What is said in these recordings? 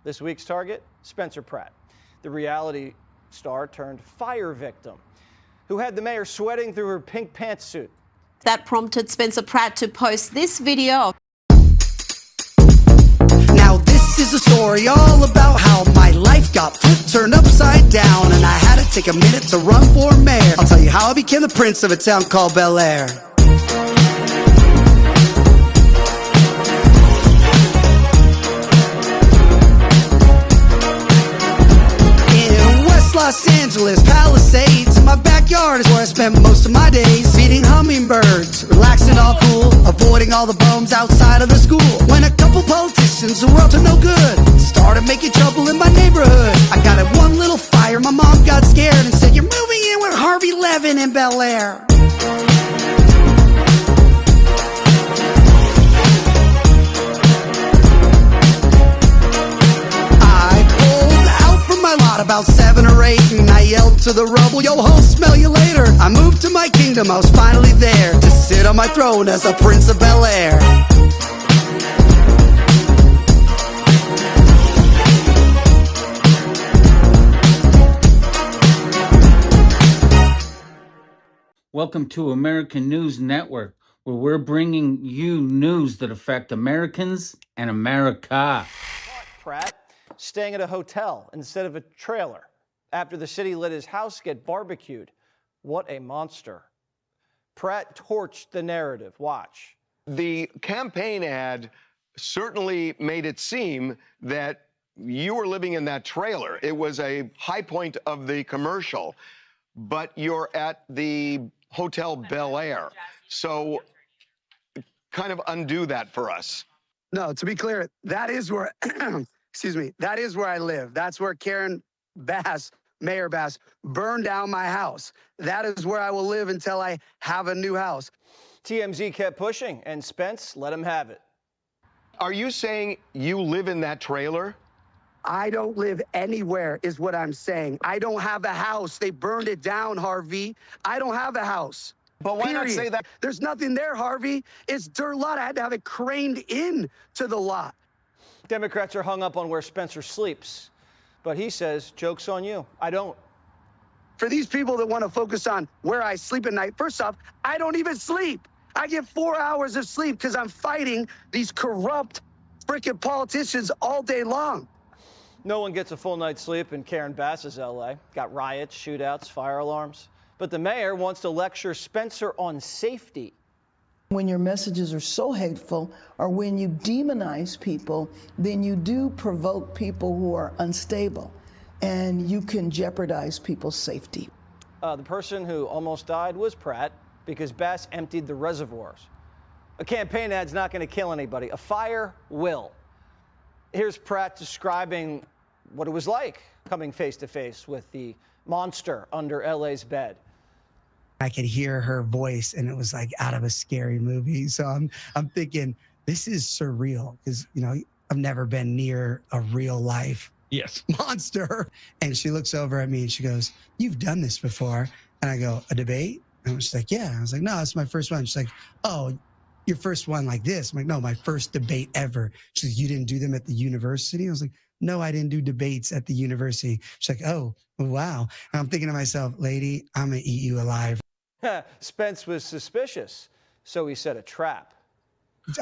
This week's target, Spencer Pratt, the reality star turned fire victim, who had the mayor sweating through her pink pantsuit. That prompted Spencer Pratt to post this video. Now this is a story all about how my life got flipped, turned upside down, and I had to take a minute to run for mayor. I'll tell you how I became the prince of a town called Bel Air. Los Angeles, Palisades, in my backyard is where I spent most of my days. Feeding hummingbirds, relaxing all cool, avoiding all the bums outside of the school. When a couple politicians who were up to no good started making trouble in my neighborhood, I got at one little fire, my mom got scared and said, "You're moving in with Harvey Levin in Bel Air." About 7 or 8, and I yelled to the rubble, "Yo ho, smell you later." I moved to my kingdom, I was finally there to sit on my throne as a prince of Bel Air. Welcome to American News Network, where we're bringing you news that affect Americans and America. Pratt staying at a hotel instead of a trailer after the city let his house get barbecued. What a monster. Pratt torched the narrative. Watch. The campaign ad certainly made it seem that you were living in that trailer. It was a high point of the commercial, but you're at the Hotel Bel Air. So kind of undo that for us. No, to be clear, that is where excuse me, that is where I live. That's where Karen Bass, Mayor Bass, burned down my house. That is where I will live until I have a new house. TMZ kept pushing, and Spence let him have it. Are you saying you live in that trailer? I don't live anywhere, is what I'm saying. I don't have a house. They burned it down, Harvey. I don't have a house. But why not say that? There's nothing there, Harvey. It's dirt lot. I had to have it craned in to the lot. Democrats are hung up on where Spencer sleeps, but he says, joke's on you. I don't. For these people that want to focus on where I sleep at night, first off, I don't even sleep. I get 4 hours of sleep because I'm fighting these corrupt freaking politicians all day long. No one gets a full night's sleep in Karen Bass's L.A. Got riots, shootouts, fire alarms. But the mayor wants to lecture Spencer on safety. When your messages are so hateful or when you demonize people, then you do provoke people who are unstable and you can jeopardize people's safety. The person who almost died was Pratt because Bass emptied the reservoirs. A campaign ad's not going to kill anybody. A fire will. Here's Pratt describing what it was like coming face to face with the monster under LA's bed. I could hear her voice, and it was like out of a scary movie. So I'm thinking, this is surreal because, you know, I've never been near a real life monster. And she looks over at me and she goes, "You've done this before." And I go, "A debate?" And she's like, "Yeah." I was like, "No, it's my first one." She's like, "Oh, your first one like this?" I'm like, "No, my first debate ever." She's like, "You didn't do them at the university?" I was like, "No, I didn't do debates at the university." She's like, "Oh, wow." And I'm thinking to myself, lady, I'm going to eat you alive. Spence was suspicious, so he set a trap.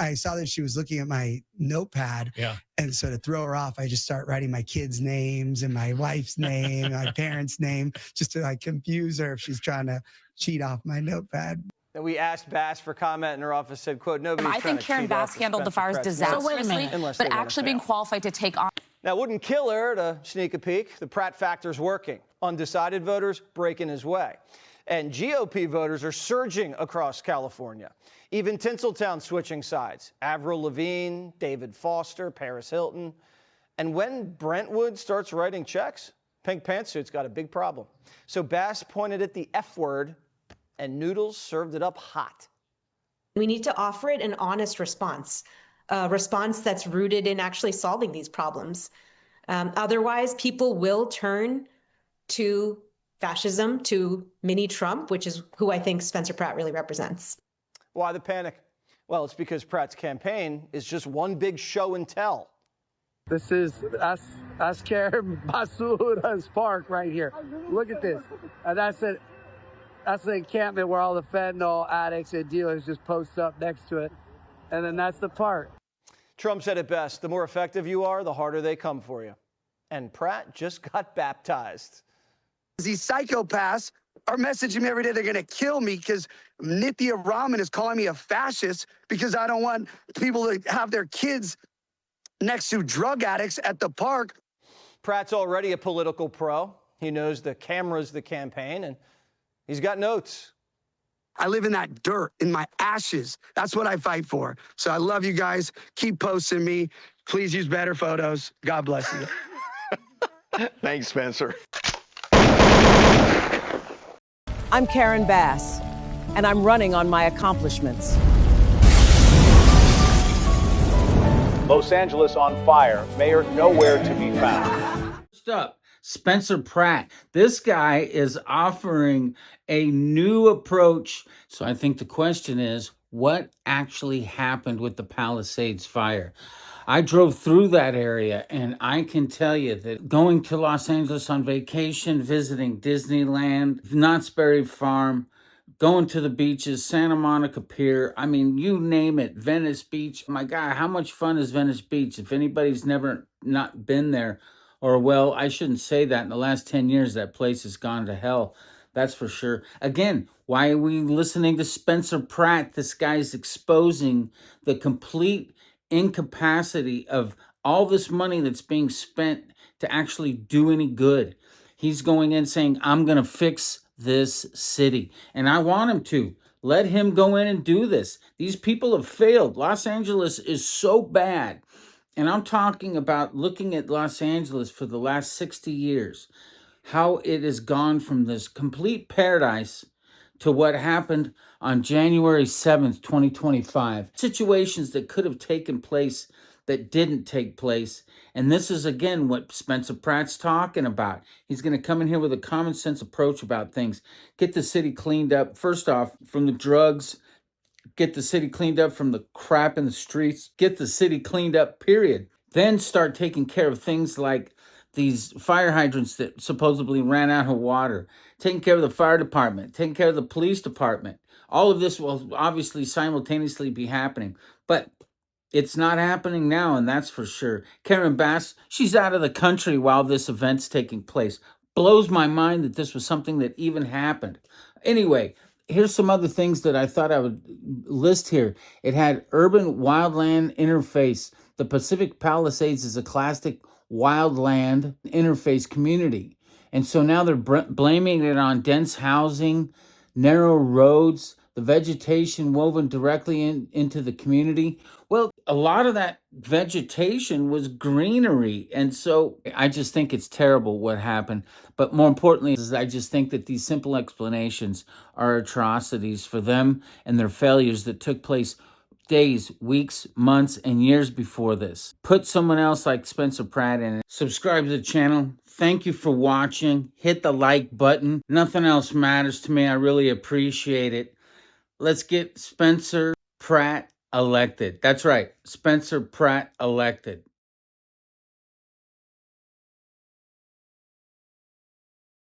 I saw that she was looking at my notepad. Yeah. And so to throw her off, I just start writing my kids' names and my wife's name, my parents' name, just to like confuse her if she's trying to cheat off my notepad. And we asked Bass for comment, and her office said, quote, nobody's I think Karen Bass handled the fires disastrously, but actually being qualified to take on. Now, it wouldn't kill her to sneak a peek. The Pratt factor's working. Undecided voters breaking his way. And GOP voters are surging across California. Even Tinseltown switching sides. Avril Lavigne, David Foster, Paris Hilton. And when Brentwood starts writing checks, Pink Pantsuit's got a big problem. So Bass pointed at the F word, and Noodles served it up hot. We need to offer it an honest response, a response that's rooted in actually solving these problems. Otherwise, people will turn to fascism, to mini Trump, which is who I think Spencer Pratt really represents. Why the panic? Well, it's because Pratt's campaign is just one big show and tell. This is Karen Basura's park right here. Look at this. That's the encampment where all the fentanyl addicts and dealers just post up next to it. And then that's the park. Trump said it best. The more effective you are, the harder they come for you. And Pratt just got baptized. These psychopaths are messaging me every day. They're going to kill me because Nithya Raman is calling me a fascist because I don't want people to have their kids next to drug addicts at the park. Pratt's already a political pro. He knows the camera's the campaign, and he's got notes. I live in that dirt, in my ashes. That's what I fight for. So I love you guys. Keep posting me. Please use better photos. God bless you. Thanks, Spencer. I'm Karen Bass, and I'm running on my accomplishments. Los Angeles on fire. Mayor nowhere to be found. First up, Spencer Pratt. This guy is offering a new approach. So I think the question is, what actually happened with the Palisades fire? I drove through that area, and I can tell you that going to Los Angeles on vacation, visiting Disneyland, Knott's Berry Farm, going to the beaches, Santa Monica Pier, I mean, you name it, Venice Beach. My God, how much fun is Venice Beach? If anybody's never not been there, or well, I shouldn't say that. In the last 10 years, that place has gone to hell. That's for sure. Again, why are we listening to Spencer Pratt? This guy's exposing the complete incapacity of all this money that's being spent to actually do any good. He's going in saying, I'm going to fix this city. And I want him to. Let him go in and do this. These people have failed. Los Angeles is so bad. And I'm talking about looking at Los Angeles for the last 60 years, how it has gone from this complete paradise to what happened on January 7th, 2025. Situations that could have taken place that didn't take place. And this is, again, what Spencer Pratt's talking about. He's going to come in here with a common sense approach about things. Get the city cleaned up, first off, from the drugs. Get the city cleaned up from the crap in the streets. Get the city cleaned up, period. Then start taking care of things like these fire hydrants that supposedly ran out of water, taking care of the fire department, taking care of the police department. All of this will obviously simultaneously be happening, but it's not happening now, and that's for sure. Karen Bass, she's out of the country while this event's taking place. Blows my mind that this was something that even happened. Anyway, here's some other things that I thought I would list here. It had urban wildland interface. The Pacific Palisades is a classic wildland interface community. And so now they're blaming it on dense housing, narrow roads, the vegetation woven directly into the community. Well, a lot of that vegetation was greenery. And so I just think it's terrible what happened. But more importantly, is I just think that these simple explanations are atrocities for them and their failures that took place days, weeks, months, and years before this. Put someone else like Spencer Pratt in it. Subscribe to the channel. Thank you for watching. Hit the like button. Nothing else matters to me. I really appreciate it. Let's get Spencer Pratt elected. That's right, Spencer Pratt elected.